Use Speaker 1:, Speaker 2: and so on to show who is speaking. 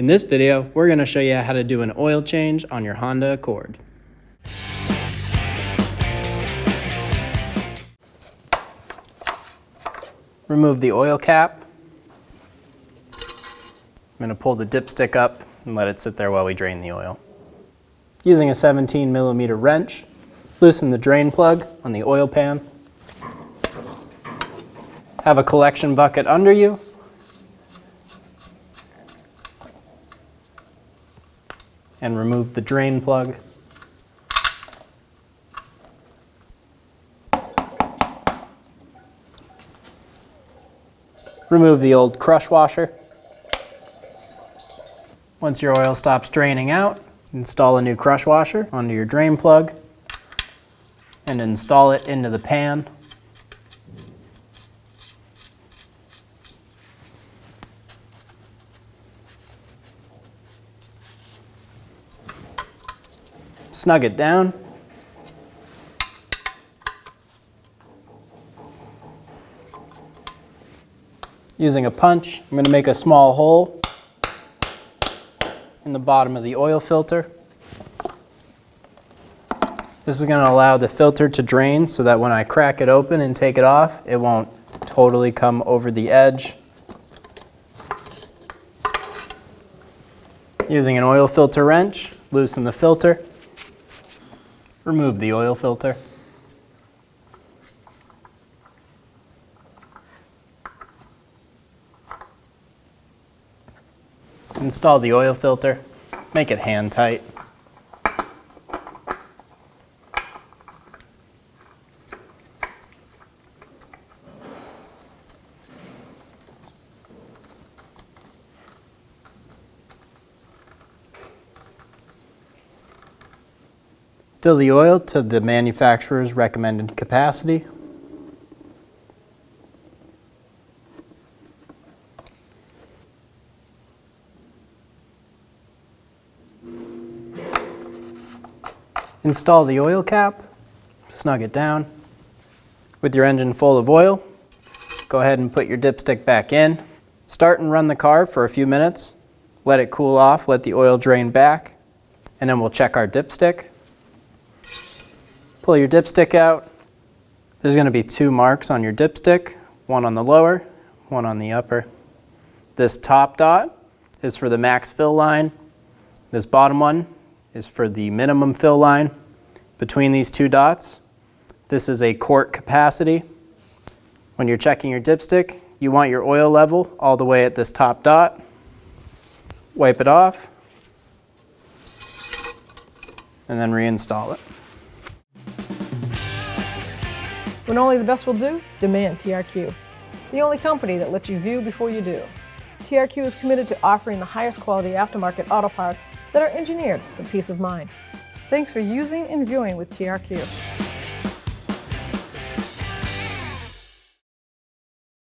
Speaker 1: In this video, we're going to show you how to do an oil change on your Honda Accord. Remove the oil cap. I'm going to pull the dipstick up and let it sit there while we drain the oil. Using a 17mm wrench, loosen the drain plug on the oil pan. Have a collection bucket under you. And remove the drain plug. Remove the old crush washer. Once your oil stops draining out, install a new crush washer onto your drain plug and install it into the pan. Snug it down. Using a punch, I'm going to make a small hole in the bottom of the oil filter. This is going to allow the filter to drain so that when I crack it open and take it off, it won't totally come over the edge. Using an oil filter wrench, loosen the filter. Remove the oil filter. Install the oil filter. Make it hand tight. Fill the oil to the manufacturer's recommended capacity. Install the oil cap, snug it down. With your engine full of oil, go ahead and put your dipstick back in. Start and run the car for a few minutes. Let it cool off, let the oil drain back, and then we'll check our dipstick. Pull your dipstick out. There's going to be two marks on your dipstick, one on the lower, one on the upper. This top dot is for the max fill line. This bottom one is for the minimum fill line. Between these two dots, this is a quart capacity. When you're checking your dipstick, you want your oil level all the way at this top dot. Wipe it off, and then reinstall it.
Speaker 2: When only the best will do, demand TRQ. The only company that lets you view before you do. TRQ is committed to offering the highest quality aftermarket auto parts that are engineered for peace of mind. Thanks for using and viewing with TRQ.